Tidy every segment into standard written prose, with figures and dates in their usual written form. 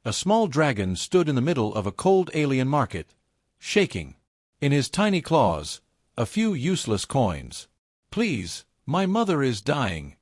A small dragon stood in the middle of a cold alien market, shaking. In his tiny claws, a few useless coins. "Please, my mother is dying."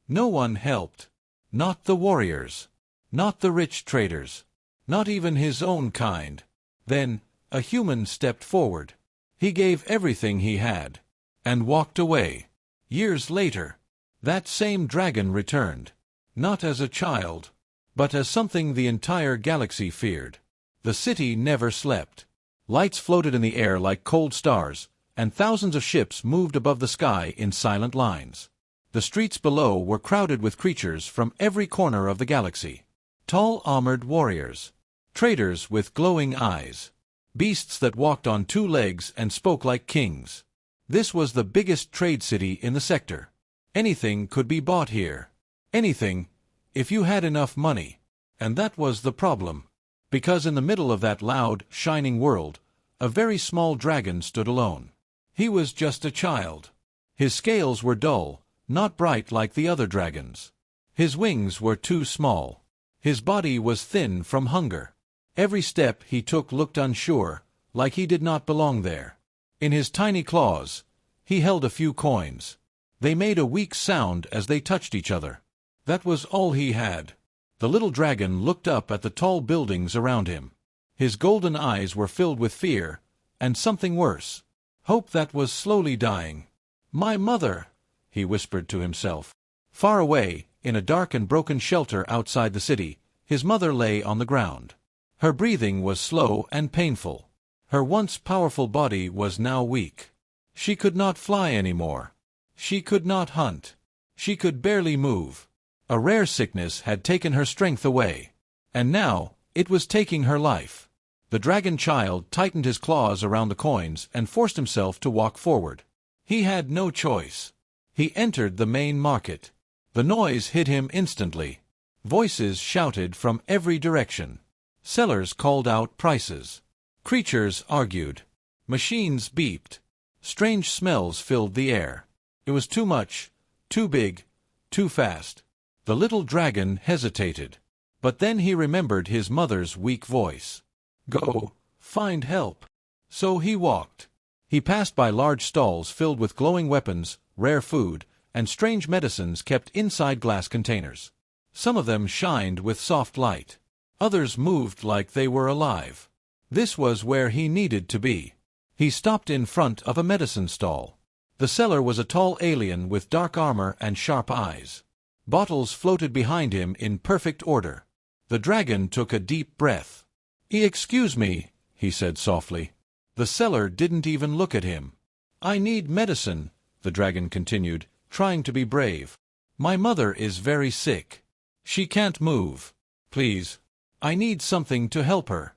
No one helped. Not the warriors. Not the rich traders. Not even his own kind. Then, a human stepped forward. He gave everything he had. And walked away. Years later, that same dragon returned. Not as a child, but as something the entire galaxy feared. The city never slept. Lights floated in the air like cold stars, and thousands of ships moved above the sky in silent lines. The streets below were crowded with creatures from every corner of the galaxy. Tall armored warriors. Traders with glowing eyes. Beasts that walked on two legs and spoke like kings. This was the biggest trade city in the sector. Anything could be bought here. Anything, if you had enough money. And that was the problem. Because in the middle of that loud, shining world, a very small dragon stood alone. He was just a child. His scales were dull, not bright like the other dragons. His wings were too small. His body was thin from hunger. Every step he took looked unsure, like he did not belong there. In his tiny claws, he held a few coins. They made a weak sound as they touched each other. That was all he had. The little dragon looked up at the tall buildings around him. His golden eyes were filled with fear, and something worse. Hope that was slowly dying. "My mother," he whispered to himself. Far away, in a dark and broken shelter outside the city, his mother lay on the ground. Her breathing was slow and painful. Her once powerful body was now weak. She could not fly anymore. She could not hunt. She could barely move. A rare sickness had taken her strength away. And now, it was taking her life. The dragon child tightened his claws around the coins and forced himself to walk forward. He had no choice. He entered the main market. The noise hit him instantly. Voices shouted from every direction. Sellers called out prices. Creatures argued. Machines beeped. Strange smells filled the air. It was too much, too big, too fast. The little dragon hesitated. But then he remembered his mother's weak voice. "Go, find help." So he walked. He passed by large stalls filled with glowing weapons, rare food, and strange medicines kept inside glass containers. Some of them shined with soft light. Others moved like they were alive. This was where he needed to be. He stopped in front of a medicine stall. The seller was a tall alien with dark armor and sharp eyes. Bottles floated behind him in perfect order. The dragon took a deep breath. "Excuse me," he said softly. The seller didn't even look at him. "I need medicine," the dragon continued, trying to be brave. "My mother is very sick. She can't move. Please, I need something to help her."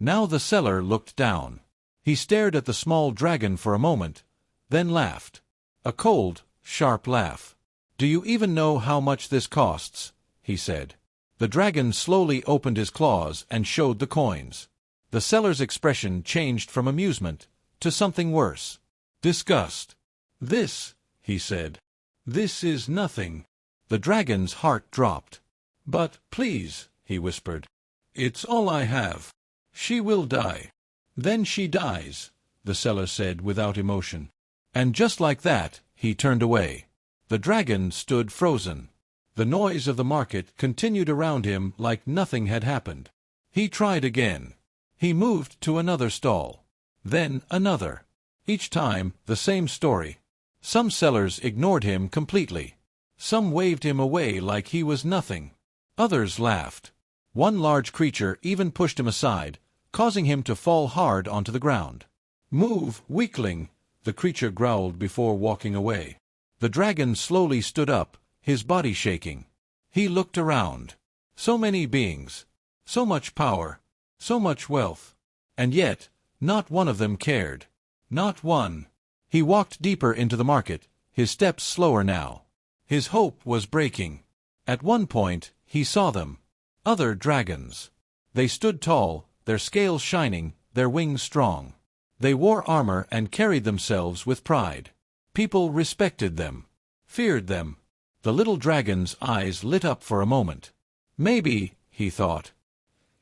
Now the seller looked down. He stared at the small dragon for a moment, then laughed. A cold, sharp laugh. "Do you even know how much this costs?" he said. The dragon slowly opened his claws and showed the coins. The seller's expression changed from amusement to something worse. Disgust. "This," he said. "This is nothing." The dragon's heart dropped. "But, please," he whispered. "It's all I have. She will die." "Then she dies," the seller said without emotion. And just like that, he turned away. The dragon stood frozen. The noise of the market continued around him like nothing had happened. He tried again. He moved to another stall. Then another. Each time, the same story. Some sellers ignored him completely. Some waved him away like he was nothing. Others laughed. One large creature even pushed him aside, causing him to fall hard onto the ground. "Move, weakling," the creature growled before walking away. The dragon slowly stood up, his body shaking. He looked around. So many beings. So much power. So much wealth. And yet, not one of them cared. Not one. He walked deeper into the market, his steps slower now. His hope was breaking. At one point, he saw them. Other dragons. They stood tall, their scales shining, their wings strong. They wore armor and carried themselves with pride. People respected them. Feared them. The little dragon's eyes lit up for a moment. Maybe, he thought,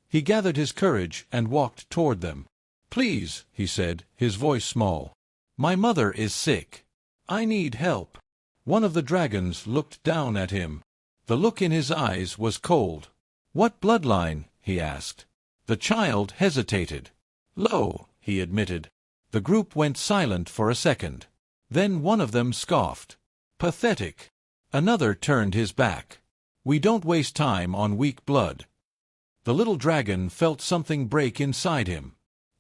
He gathered his courage and walked toward them. "Please," he said, his voice small. "My mother is sick. I need help." One of the dragons looked down at him. The look in his eyes was cold. "What bloodline?" he asked. The child hesitated. "Low," he admitted. The group went silent for a second. Then one of them scoffed. "Pathetic." Another turned his back. "We don't waste time on weak blood." The little dragon felt something break inside him.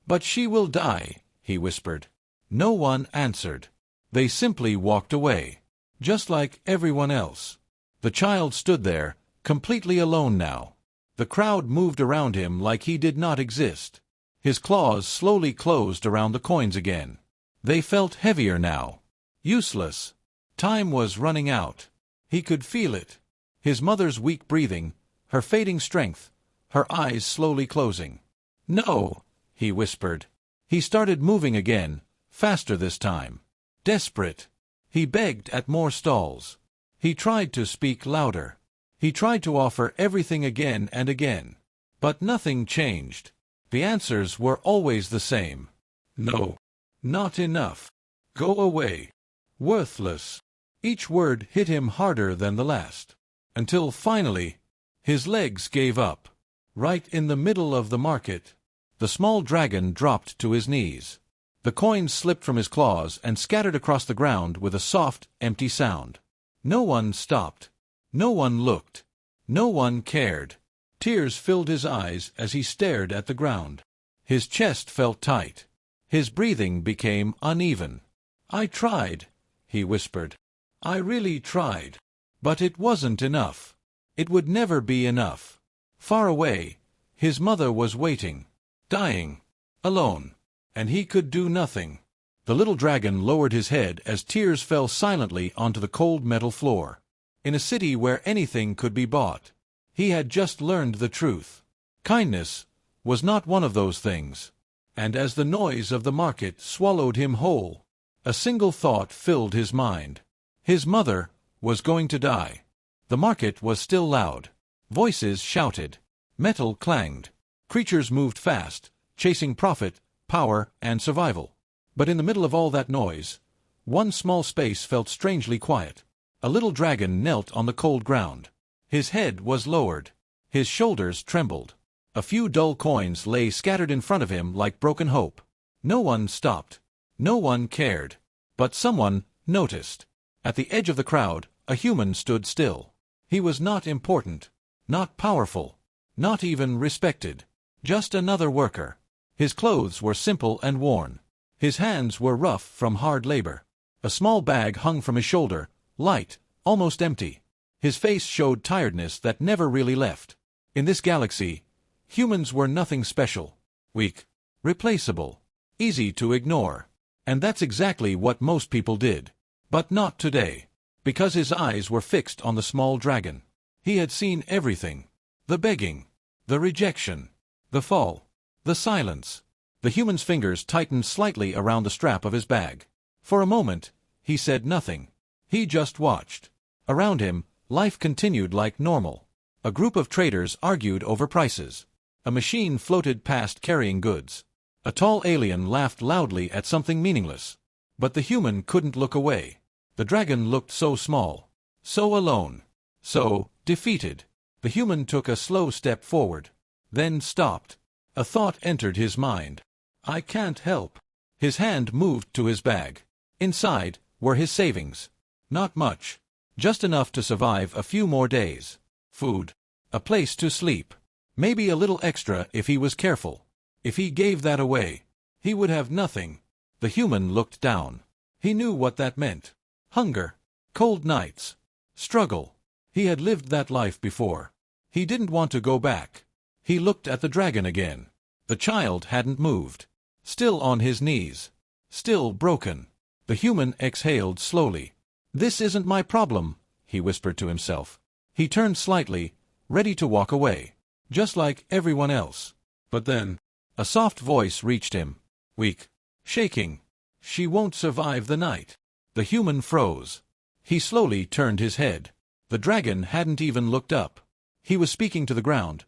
"But she will die," he whispered. No one answered. They simply walked away, just like everyone else. The child stood there, completely alone now. The crowd moved around him like he did not exist. His claws slowly closed around the coins again. They felt heavier now. Useless. Time was running out. He could feel it. His mother's weak breathing, her fading strength, her eyes slowly closing. "No," he whispered. He started moving again, faster this time. Desperate. He begged at more stalls. He tried to speak louder. He tried to offer everything again and again. But nothing changed. The answers were always the same. "No. Not enough. Go away. Worthless." Each word hit him harder than the last. Until finally, his legs gave up. Right in the middle of the market, the small dragon dropped to his knees. The coins slipped from his claws and scattered across the ground with a soft, empty sound. No one stopped. No one looked. No one cared. Tears filled his eyes as he stared at the ground. His chest felt tight. His breathing became uneven. "I tried," he whispered. "I really tried. But it wasn't enough. It would never be enough." Far away, his mother was waiting, dying, alone, and he could do nothing. The little dragon lowered his head as tears fell silently onto the cold metal floor. In a city where anything could be bought, he had just learned the truth. Kindness was not one of those things. And as the noise of the market swallowed him whole, a single thought filled his mind. His mother was going to die. The market was still loud. Voices shouted. Metal clanged. Creatures moved fast, chasing profit, power, and survival. But in the middle of all that noise, one small space felt strangely quiet. A little dragon knelt on the cold ground. His head was lowered. His shoulders trembled. A few dull coins lay scattered in front of him like broken hope. No one stopped. No one cared. But someone noticed. At the edge of the crowd, a human stood still. He was not important, not powerful, not even respected. Just another worker. His clothes were simple and worn. His hands were rough from hard labor. A small bag hung from his shoulder, light, almost empty. His face showed tiredness that never really left. In this galaxy, humans were nothing special. Weak, replaceable, easy to ignore. And that's exactly what most people did. But not today. Because his eyes were fixed on the small dragon. He had seen everything. The begging, the rejection, the fall, the silence. The human's fingers tightened slightly around the strap of his bag. For a moment, he said nothing. He just watched. Around him, life continued like normal. A group of traders argued over prices. A machine floated past carrying goods. A tall alien laughed loudly at something meaningless. But the human couldn't look away. The dragon looked so small, so alone, so defeated. The human took a slow step forward, then stopped. A thought entered his mind. "I can't help." His hand moved to his bag. Inside were his savings. Not much. Just enough to survive a few more days. Food. A place to sleep. Maybe a little extra if he was careful. If he gave that away, he would have nothing. The human looked down. He knew what that meant. Hunger. Cold nights. Struggle. He had lived that life before. He didn't want to go back. He looked at the dragon again. The child hadn't moved. Still on his knees. Still broken. The human exhaled slowly. "This isn't my problem," he whispered to himself. He turned slightly, ready to walk away, just like everyone else. But then, a soft voice reached him. Weak. Shaking. "She won't survive the night." The human froze. He slowly turned his head. The dragon hadn't even looked up. He was speaking to the ground,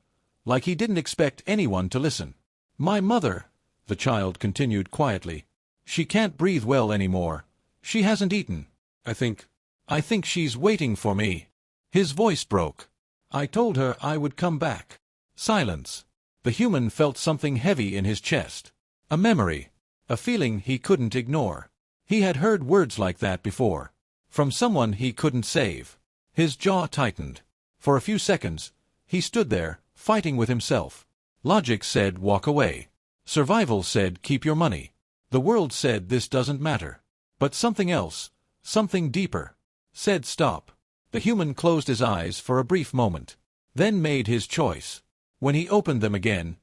like he didn't expect anyone to listen. "My mother," the child continued quietly. "She can't breathe well anymore. She hasn't eaten. I think she's waiting for me." His voice broke. "I told her I would come back." Silence. The human felt something heavy in his chest. A memory. A feeling he couldn't ignore. He had heard words like that before. From someone he couldn't save. His jaw tightened. For a few seconds, he stood there, fighting with himself. Logic said walk away. Survival said keep your money. The world said this doesn't matter. But something else, something deeper, said stop. The human closed his eyes for a brief moment, then made his choice. When he opened them again,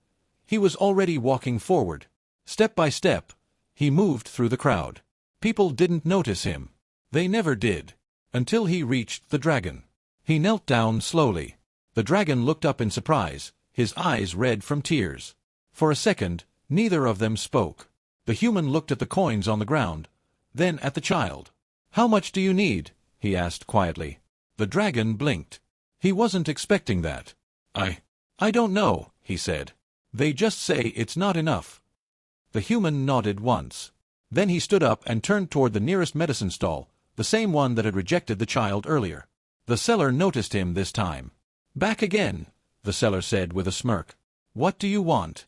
he was already walking forward. Step by step, he moved through the crowd. People didn't notice him. They never did. Until he reached the dragon. He knelt down slowly. The dragon looked up in surprise, his eyes red from tears. For a second, neither of them spoke. The human looked at the coins on the ground, then at the child. "How much do you need?" he asked quietly. The dragon blinked. He wasn't expecting that. I don't know," he said. "They just say it's not enough." The human nodded once. Then he stood up and turned toward the nearest medicine stall, the same one that had rejected the child earlier. The seller noticed him this time. "Back again," the seller said with a smirk. "What do you want?"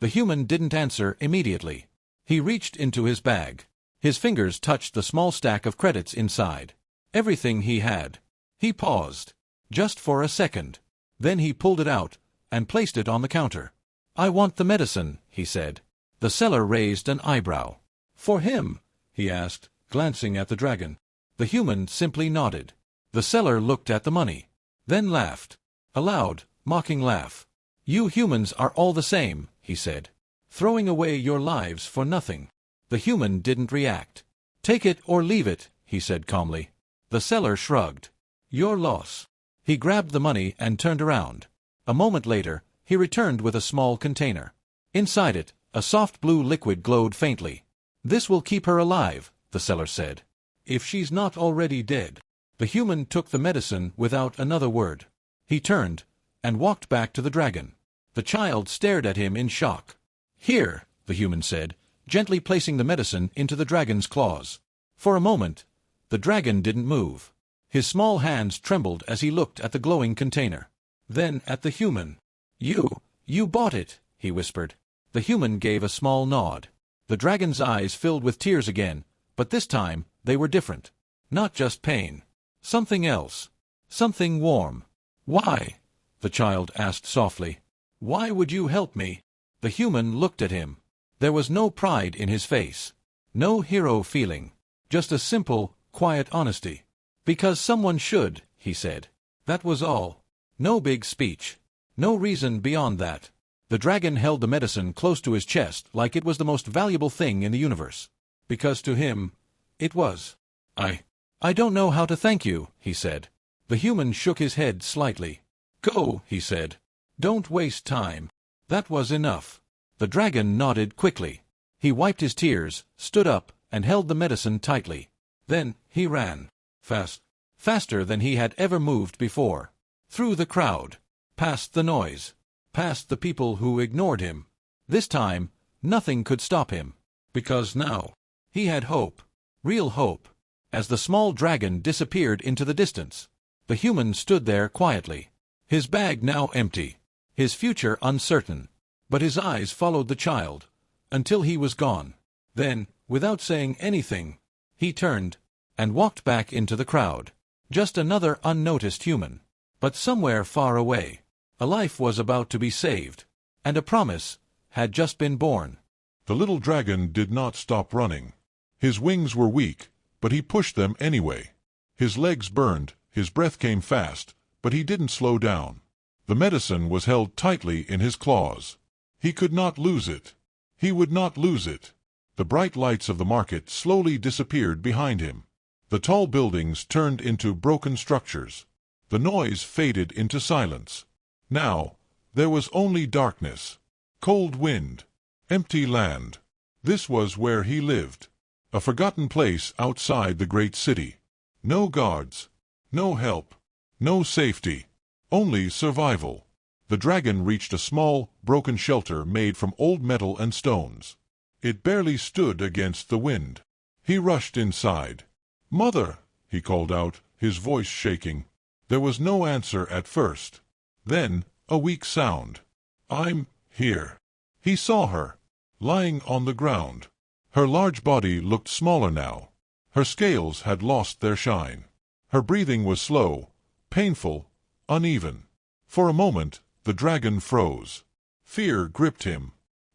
The human didn't answer immediately. He reached into his bag. His fingers touched the small stack of credits inside. Everything he had. He paused. Just for a second. Then he pulled it out and placed it on the counter. "I want the medicine," he said. The seller raised an eyebrow. "For him?" he asked, glancing at the dragon. The human simply nodded. The seller looked at the money, then laughed. A loud, mocking laugh. "You humans are all the same," he said. "Throwing away your lives for nothing." The human didn't react. "Take it or leave it," he said calmly. The seller shrugged. "Your loss." He grabbed the money and turned around. A moment later, he returned with a small container. Inside it, a soft blue liquid glowed faintly. "This will keep her alive," the seller said. "If she's not already dead." The human took the medicine without another word. He turned and walked back to the dragon. The child stared at him in shock. "Here," the human said, gently placing the medicine into the dragon's claws. For a moment, the dragon didn't move. His small hands trembled as he looked at the glowing container. Then at the human. You bought it," he whispered. The human gave a small nod. The dragon's eyes filled with tears again, but this time they were different. Not just pain. Something else. Something warm. "Why?" the child asked softly. "Why would you help me?" The human looked at him. There was no pride in his face. No hero feeling. Just a simple, quiet honesty. "Because someone should," he said. That was all. No big speech. No reason beyond that. The dragon held the medicine close to his chest like it was the most valuable thing in the universe. Because to him, it was. I don't know how to thank you," he said. The human shook his head slightly. "Go," he said. "Don't waste time." That was enough. The dragon nodded quickly. He wiped his tears, stood up, and held the medicine tightly. Then he ran. Faster than he had ever moved before. Through the crowd. Past the noise. Past the people who ignored him. This time, nothing could stop him. Because now, he had hope. Real hope. As the small dragon disappeared into the distance, the human stood there quietly. His bag now empty. His future uncertain. But his eyes followed the child. Until he was gone. Then, without saying anything, he turned and walked back into the crowd. Just another unnoticed human. But somewhere far away, a life was about to be saved. And a promise had just been born. The little dragon did not stop running. His wings were weak, but he pushed them anyway. His legs burned, his breath came fast, but he didn't slow down. The medicine was held tightly in his claws. He could not lose it. He would not lose it. The bright lights of the market slowly disappeared behind him. The tall buildings turned into broken structures. The noise faded into silence. Now, there was only darkness, cold wind, empty land. This was where he lived. A forgotten place outside the great city. No guards, no help, no safety, only survival. The dragon reached a small, broken shelter made from old metal and stones. It barely stood against the wind. He rushed inside. "Mother!" he called out, his voice shaking. There was no answer at first. Then, a weak sound. "I'm here." He saw her, lying on the ground. Her large body looked smaller now. Her scales had lost their shine. Her breathing was slow, painful, uneven. For a moment, the dragon froze. Fear gripped him.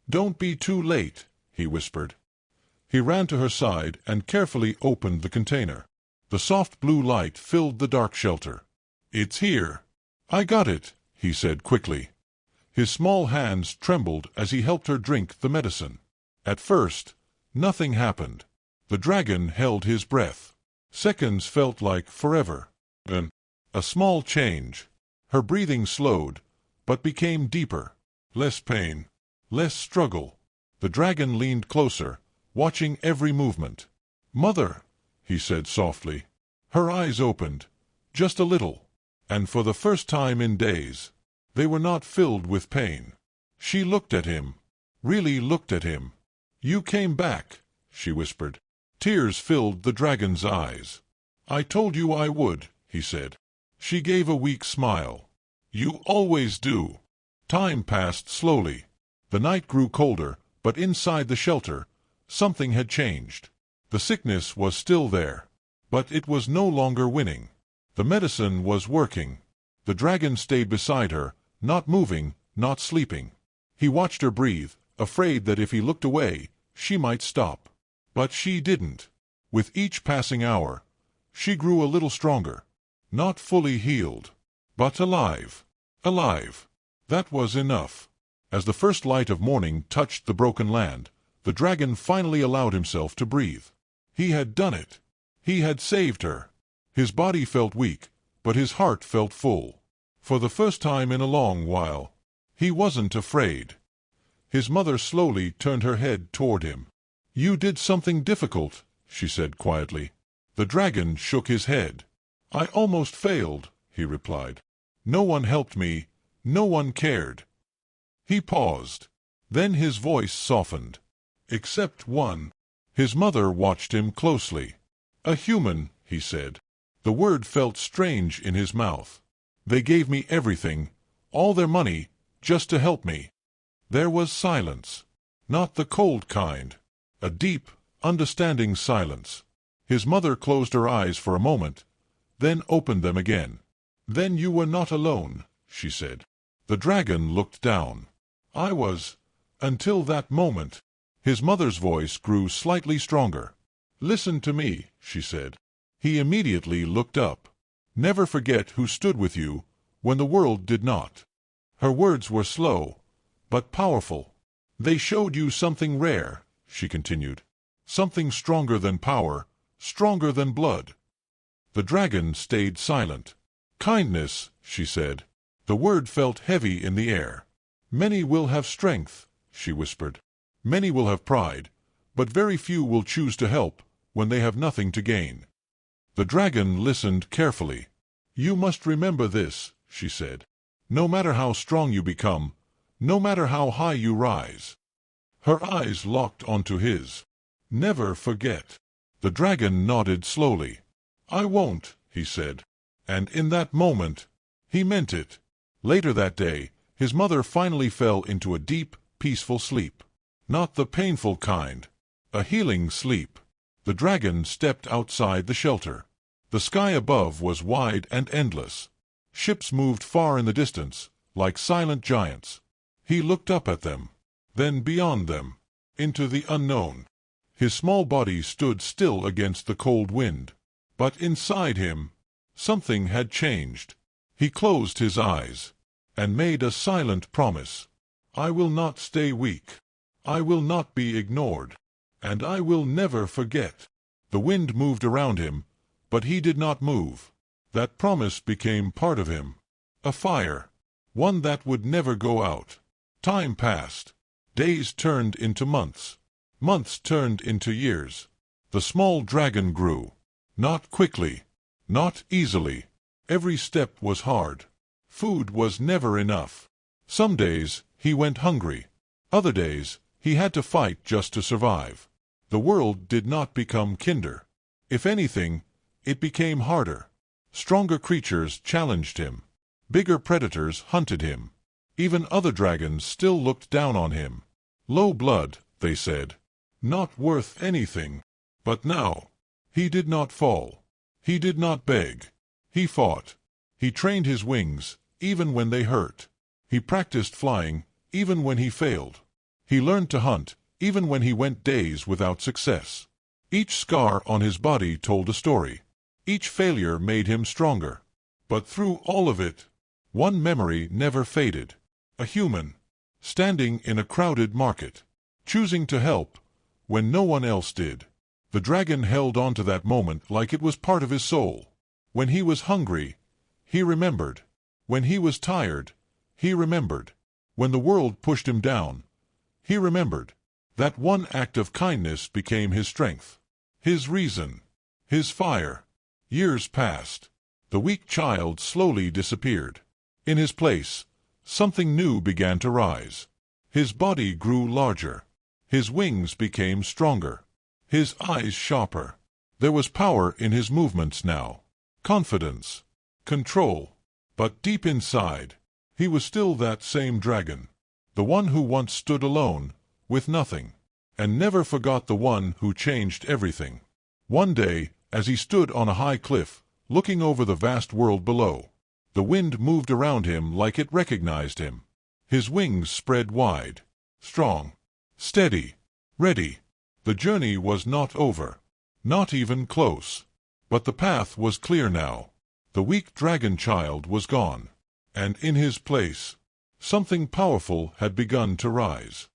"Don't be too late," he whispered. He ran to her side and carefully opened the container. The soft blue light filled the dark shelter. "It's here." "I got it," he said quickly. His small hands trembled as he helped her drink the medicine. At first, nothing happened. The dragon held his breath. Seconds felt like forever. Then, a small change. Her breathing slowed, but became deeper. Less pain, less struggle. The dragon leaned closer, watching every movement. "Mother," he said softly. Her eyes opened, just a little, and for the first time in days, they were not filled with pain. She looked at him, really looked at him. "You came back," she whispered. Tears filled the dragon's eyes. "I told you I would," he said. She gave a weak smile. "You always do." Time passed slowly. The night grew colder, but inside the shelter, something had changed. The sickness was still there, but it was no longer winning. The medicine was working. The dragon stayed beside her, not moving, not sleeping. He watched her breathe, afraid that if he looked away, she might stop. But she didn't. With each passing hour, she grew a little stronger. Not fully healed, but alive. Alive. That was enough. As the first light of morning touched the broken land, the dragon finally allowed himself to breathe. He had done it. He had saved her. His body felt weak, but his heart felt full. For the first time in a long while, he wasn't afraid. His mother slowly turned her head toward him. "You did something difficult," she said quietly. The dragon shook his head. "I almost failed," he replied. "No one helped me. No one cared." He paused. Then his voice softened. "Except one." His mother watched him closely. "A human," he said. The word felt strange in his mouth. "They gave me everything, all their money, just to help me." There was silence. Not the cold kind. A deep, understanding silence. His mother closed her eyes for a moment, then opened them again. "Then you were not alone," she said. The dragon looked down. "I was, until that moment." His mother's voice grew slightly stronger. "Listen to me," she said. He immediately looked up. "Never forget who stood with you when the world did not." Her words were slow, but powerful. "They showed you something rare," she continued. "Something stronger than power, stronger than blood." The dragon stayed silent. "Kindness," she said. The word felt heavy in the air. "Many will have strength," she whispered. "Many will have pride, but very few will choose to help when they have nothing to gain." The dragon listened carefully. "You must remember this," she said. "No matter how strong you become, no matter how high you rise." Her eyes locked onto his. "Never forget." The dragon nodded slowly. "I won't," he said. And in that moment, he meant it. Later that day, his mother finally fell into a deep, peaceful sleep. Not the painful kind. A healing sleep. The dragon stepped outside the shelter. The sky above was wide and endless. Ships moved far in the distance, like silent giants. He looked up at them, then beyond them, into the unknown. His small body stood still against the cold wind. But inside him, something had changed. He closed his eyes and made a silent promise. "I will not stay weak. I will not be ignored. And I will never forget." The wind moved around him, but he did not move. That promise became part of him. A fire. One that would never go out. Time passed. Days turned into months. Months turned into years. The small dragon grew. Not quickly. Not easily. Every step was hard. Food was never enough. Some days he went hungry. Other days he had to fight just to survive. The world did not become kinder. If anything, it became harder. Stronger creatures challenged him. Bigger predators hunted him. Even other dragons still looked down on him. Low blood, they said. Not worth anything. But now, he did not fall. He did not beg. He fought. He trained his wings, even when they hurt. He practiced flying, even when he failed. He learned to hunt, even when he went days without success. Each scar on his body told a story. Each failure made him stronger. But through all of it, one memory never faded. A human, standing in a crowded market, choosing to help when no one else did. The dragon held on to that moment like it was part of his soul. When he was hungry, he remembered. When he was tired, he remembered. When the world pushed him down, he remembered. That one act of kindness became his strength, his reason, his fire. Years passed. The weak child slowly disappeared. In his place, something new began to rise. His body grew larger. His wings became stronger. His eyes sharper. There was power in his movements now. Confidence. Control. But deep inside, he was still that same dragon. The one who once stood alone, with nothing, and never forgot the one who changed everything. One day, as he stood on a high cliff, looking over the vast world below, the wind moved around him like it recognized him. His wings spread wide, strong, steady, ready. The journey was not over, not even close. But the path was clear now. The weak dragon child was gone, and in his place, something powerful had begun to rise.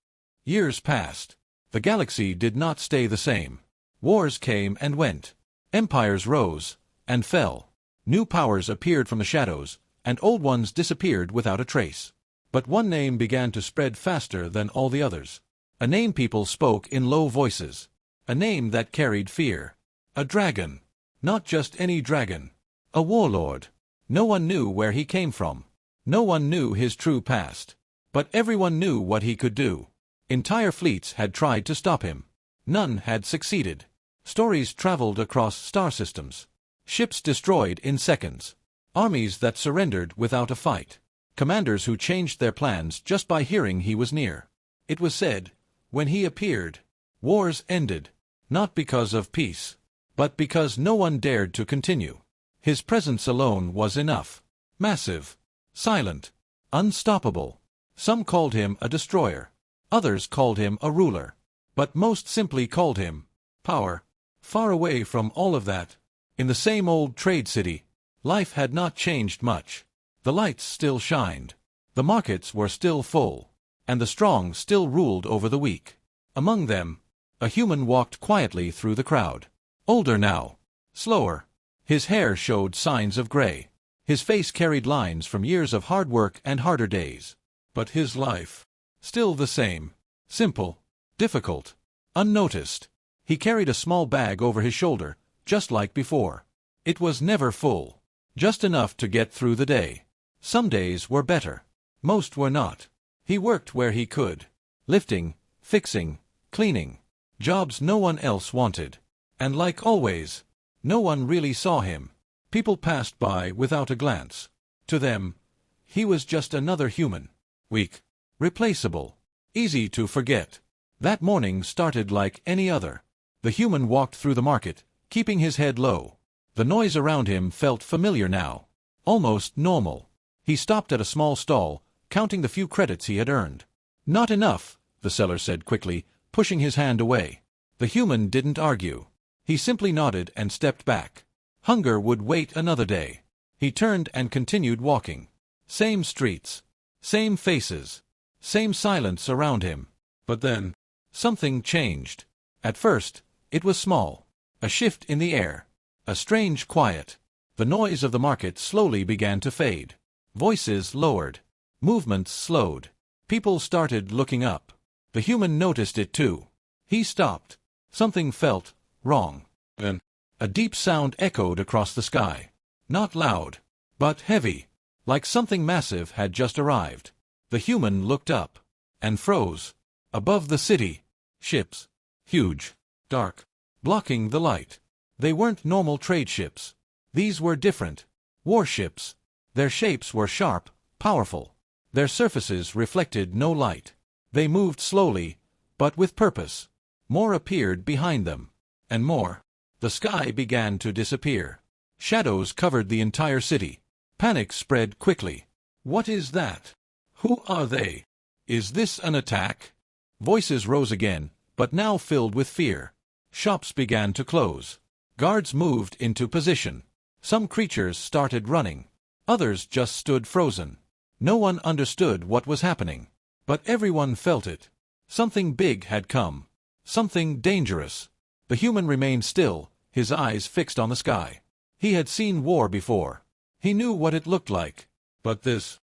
Years passed. The galaxy did not stay the same. Wars came and went. Empires rose and fell. New powers appeared from the shadows, and old ones disappeared without a trace. But one name began to spread faster than all the others. A name people spoke in low voices. A name that carried fear. A dragon. Not just any dragon. A warlord. No one knew where he came from. No one knew his true past. But everyone knew what he could do. Entire fleets had tried to stop him. None had succeeded. Stories traveled across star systems. Ships destroyed in seconds. Armies that surrendered without a fight. Commanders who changed their plans just by hearing he was near. It was said, when he appeared, wars ended, not because of peace, but because no one dared to continue. His presence alone was enough. Massive, silent, unstoppable. Some called him a destroyer. Others called him a ruler. But most simply called him power. Far away from all of that, in the same old trade city, life had not changed much. The lights still shined. The markets were still full. And the strong still ruled over the weak. Among them, a human walked quietly through the crowd. Older now. Slower. His hair showed signs of gray. His face carried lines from years of hard work and harder days. But his life, still the same. Simple. Difficult. Unnoticed. He carried a small bag over his shoulder, just like before. It was never full. Just enough to get through the day. Some days were better. Most were not. He worked where he could. Lifting, fixing, cleaning. Jobs no one else wanted. And like always, no one really saw him. People passed by without a glance. To them, he was just another human. Weak. Replaceable. Easy to forget. That morning started like any other. The human walked through the market, keeping his head low. The noise around him felt familiar now. Almost normal. He stopped at a small stall, counting the few credits he had earned. Not enough, the seller said quickly, pushing his hand away. The human didn't argue. He simply nodded and stepped back. Hunger would wait another day. He turned and continued walking. Same streets. Same faces. Same silence around him. But then, something changed. At first, it was small. A shift in the air. A strange quiet. The noise of the market slowly began to fade. Voices lowered. Movements slowed. People started looking up. The human noticed it too. He stopped. Something felt wrong. Then, a deep sound echoed across the sky. Not loud, but heavy, like something massive had just arrived. The human looked up and froze. Above the city, ships, huge, dark, blocking the light. They weren't normal trade ships. These were different. Warships. Their shapes were sharp, powerful. Their surfaces reflected no light. They moved slowly, but with purpose. More appeared behind them. And more. The sky began to disappear. Shadows covered the entire city. Panic spread quickly. What is that? Who are they? Is this an attack? Voices rose again, but now filled with fear. Shops began to close. Guards moved into position. Some creatures started running. Others just stood frozen. No one understood what was happening. But everyone felt it. Something big had come. Something dangerous. The human remained still, his eyes fixed on the sky. He had seen war before. He knew what it looked like. But this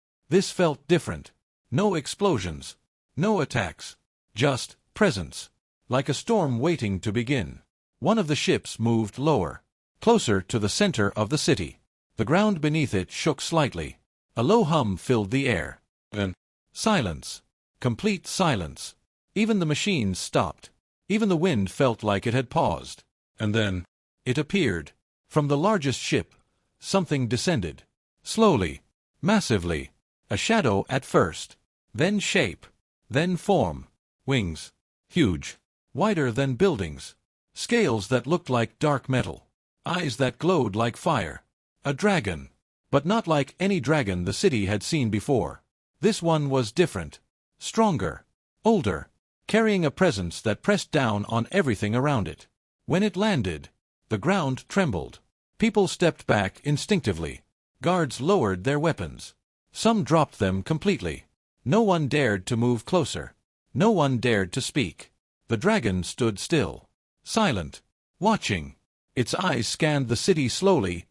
felt different. No explosions. No attacks. Just presence. Like a storm waiting to begin. One of the ships moved lower. Closer to the center of the city. The ground beneath it shook slightly. A low hum filled the air. Then, silence. Complete silence. Even the machines stopped. Even the wind felt like it had paused. And then, it appeared. From the largest ship, something descended. Slowly. Massively. A shadow at first. Then shape. Then form. Wings. Huge. Wider than buildings. Scales that looked like dark metal. Eyes that glowed like fire. A dragon. But not like any dragon the city had seen before. This one was different. Stronger. Older. Carrying a presence that pressed down on everything around it. When it landed, the ground trembled. People stepped back instinctively. Guards lowered their weapons. Some dropped them completely. No one dared to move closer. No one dared to speak. The dragon stood still. Silent. Watching. Its eyes scanned the city slowly,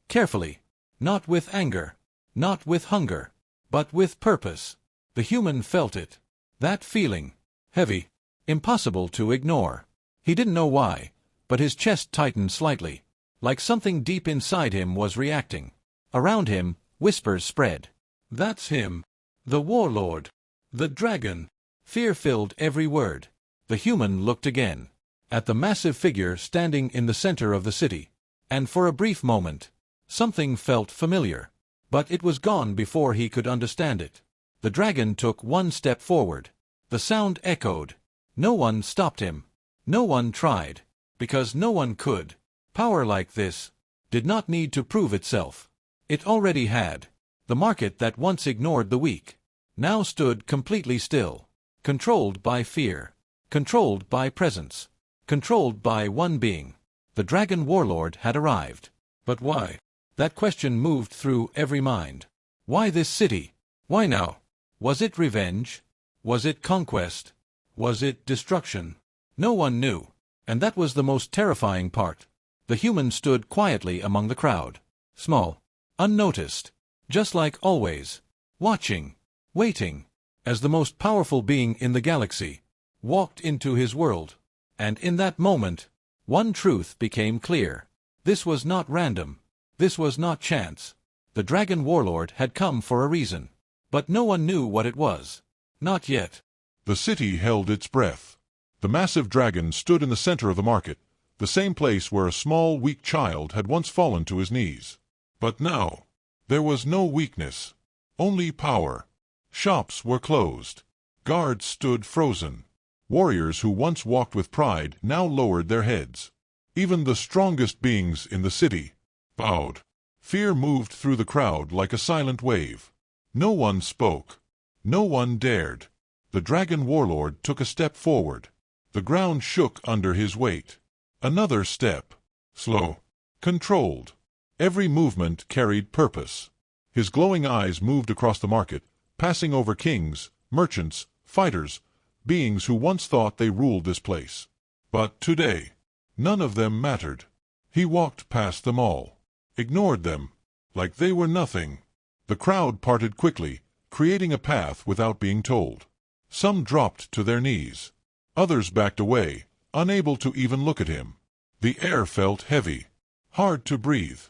carefully. Not with anger. Not with hunger. But with purpose. The human felt it. That feeling. Heavy. Impossible to ignore. He didn't know why, but his chest tightened slightly. Like something deep inside him was reacting. Around him, whispers spread. That's him. The warlord. The dragon. Fear filled every word. The human looked again. At the massive figure standing in the center of the city. And for a brief moment, something felt familiar. But it was gone before he could understand it. The dragon took one step forward. The sound echoed. No one stopped him. No one tried. Because no one could. Power like this did not need to prove itself. It already had. The market that once ignored the weak now stood completely still. Controlled by fear. Controlled by presence. Controlled by one being. The dragon warlord had arrived. But why? That question moved through every mind. Why this city? Why now? Was it revenge? Was it conquest? Was it destruction? No one knew. And that was the most terrifying part. The human stood quietly among the crowd. Small. Unnoticed. Just like always. Watching. Waiting. As the most powerful being in the galaxy walked into his world. And in that moment, one truth became clear. This was not random. This was not chance. The dragon warlord had come for a reason. But no one knew what it was. Not yet. The city held its breath. The massive dragon stood in the center of the market, the same place where a small, weak child had once fallen to his knees. But now, there was no weakness, only power. Shops were closed. Guards stood frozen. Warriors who once walked with pride now lowered their heads. Even the strongest beings in the city bowed. Fear moved through the crowd like a silent wave. No one spoke. No one dared. The dragon warlord took a step forward. The ground shook under his weight. Another step. Slow. Controlled. Every movement carried purpose. His glowing eyes moved across the market, passing over kings, merchants, fighters, beings who once thought they ruled this place. But today, none of them mattered. He walked past them all, ignored them, like they were nothing. The crowd parted quickly, creating a path without being told. Some dropped to their knees. Others backed away, unable to even look at him. The air felt heavy, hard to breathe.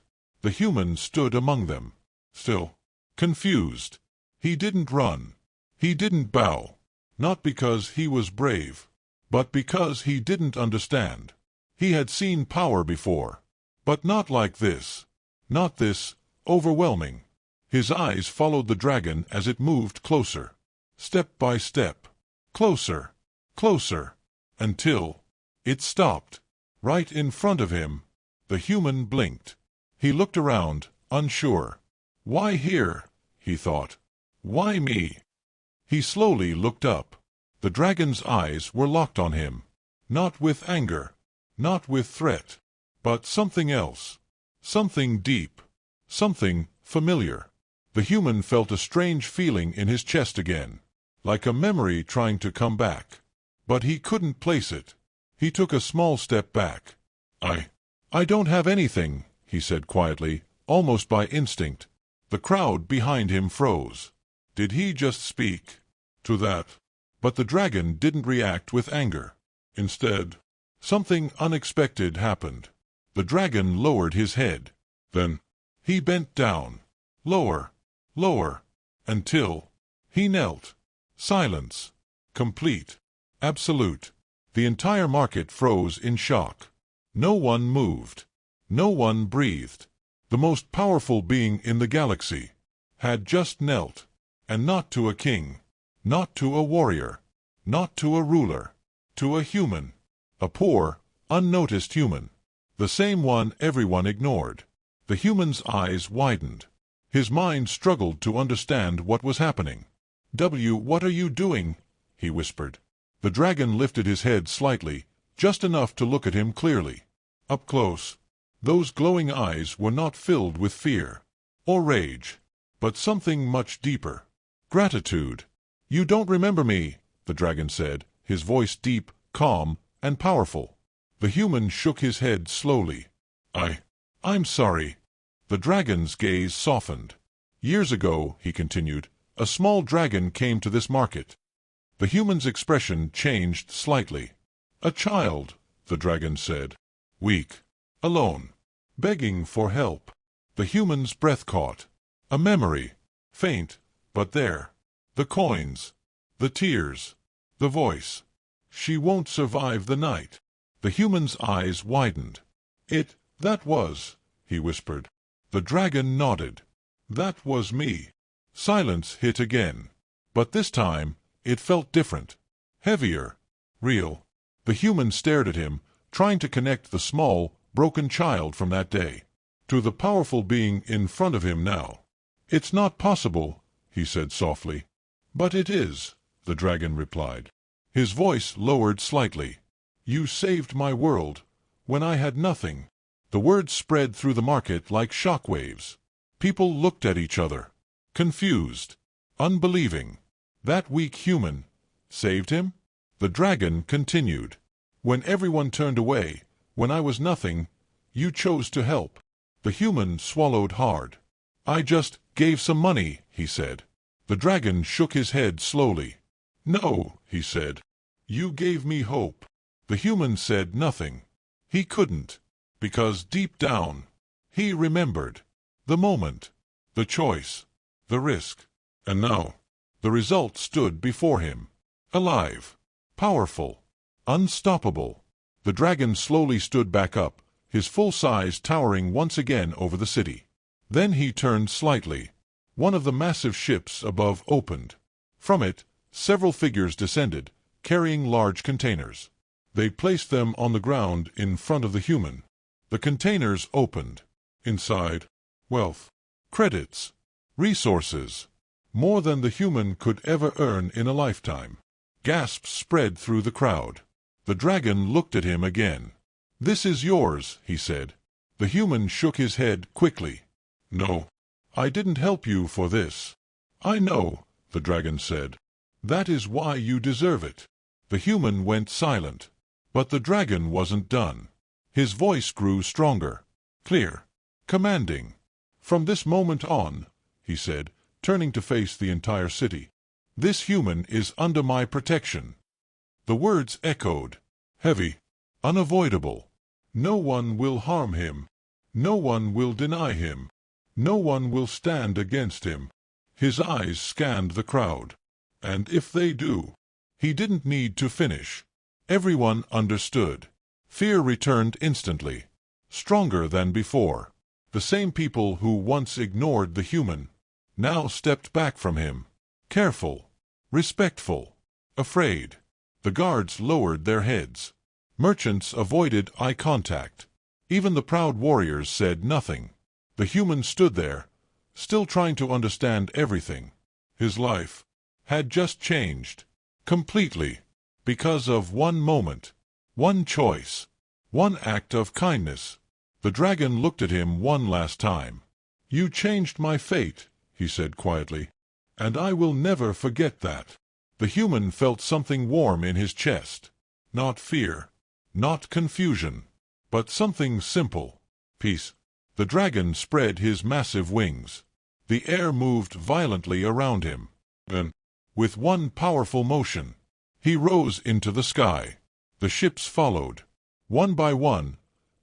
The human stood among them, still, confused. He didn't run. He didn't bow, not because he was brave, but because he didn't understand. He had seen power before, but not like this. Not this, overwhelming. His eyes followed the dragon as it moved closer, step by step, closer, closer, until it stopped. Right in front of him, the human blinked. He looked around, unsure. Why here? He thought. Why me? He slowly looked up. The dragon's eyes were locked on him. Not with anger, not with threat, but something else. Something deep. Something familiar. The human felt a strange feeling in his chest again, like a memory trying to come back. But he couldn't place it. He took a small step back. I don't have anything, he said quietly, almost by instinct. The crowd behind him froze. Did he just speak to that? But the dragon didn't react with anger. Instead, something unexpected happened. The dragon lowered his head. Then, he bent down. Lower, lower, until he knelt. Silence. Complete. Absolute. The entire market froze in shock. No one moved. No one breathed. The most powerful being in the galaxy had just knelt, and not to a king, not to a warrior, not to a ruler, to a human, a poor, unnoticed human, the same one everyone ignored. The human's eyes widened. His mind struggled to understand what was happening. What are you doing?" he whispered. The dragon lifted his head slightly, just enough to look at him clearly. Up close, those glowing eyes were not filled with fear or rage, but something much deeper. Gratitude. "You don't remember me," the dragon said, his voice deep, calm, and powerful. The human shook his head slowly. I'm sorry." The dragon's gaze softened. "Years ago," he continued, "a small dragon came to this market." The human's expression changed slightly. "A child," the dragon said. "Weak. Alone. Begging for help." The human's breath caught. A memory. Faint, but there. The coins. The tears. The voice. "She won't survive the night." The human's eyes widened. That was," he whispered. The dragon nodded. "That was me." Silence hit again. But this time, it felt different. Heavier. Real. The human stared at him, trying to connect the small, broken child from that day to the powerful being in front of him now. "It's not possible," he said softly. "But it is," the dragon replied. His voice lowered slightly. "You saved my world, when I had nothing." The words spread through the market like shock waves. People looked at each other, confused, unbelieving. That weak human saved him? The dragon continued. "When everyone turned away, when I was nothing, you chose to help." The human swallowed hard. "I just gave some money," he said. The dragon shook his head slowly. "No," he said. "You gave me hope." The human said nothing. He couldn't. Because deep down, he remembered the moment, the choice, the risk. And now, the result stood before him. Alive, powerful, unstoppable. The dragon slowly stood back up, his full size towering once again over the city. Then he turned slightly. One of the massive ships above opened. From it, several figures descended, carrying large containers. They placed them on the ground in front of the human. The containers opened. Inside, wealth, credits, resources, more than the human could ever earn in a lifetime. Gasps spread through the crowd. The dragon looked at him again. "This is yours," he said. The human shook his head quickly. "No, I didn't help you for this." "I know," the dragon said. "That is why you deserve it." The human went silent. But the dragon wasn't done. His voice grew stronger, clear, commanding. "From this moment on," he said, turning to face the entire city, "this human is under my protection." The words echoed, heavy, unavoidable. No one will harm him. No one will deny him. No one will stand against him. His eyes scanned the crowd. And if they do, he didn't need to finish. Everyone understood. Fear returned instantly, stronger than before. The same people who once ignored the human now stepped back from him, careful, respectful, afraid. The guards lowered their heads. Merchants avoided eye contact. Even the proud warriors said nothing. The human stood there, still trying to understand everything. His life had just changed, completely, because of one moment, one choice, one act of kindness. The dragon looked at him one last time. "You changed my fate," he said quietly, "and I will never forget that." The human felt something warm in his chest. Not fear, not confusion, but something simple. Peace. The dragon spread his massive wings. The air moved violently around him. Then, with one powerful motion, he rose into the sky. The ships followed. One by one,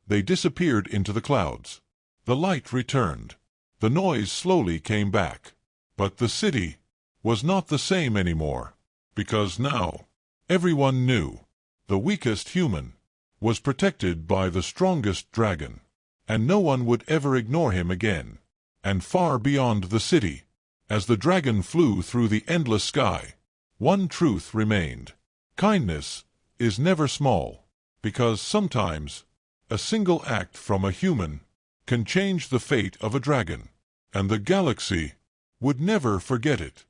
they disappeared into the clouds. The light returned. The noise slowly came back. But the city was not the same anymore, because now everyone knew the weakest human was protected by the strongest dragon, and no one would ever ignore him again. And far beyond the city, as the dragon flew through the endless sky, one truth remained. Kindness is never small, because sometimes a single act from a human can change the fate of a dragon, and the galaxy would never forget it.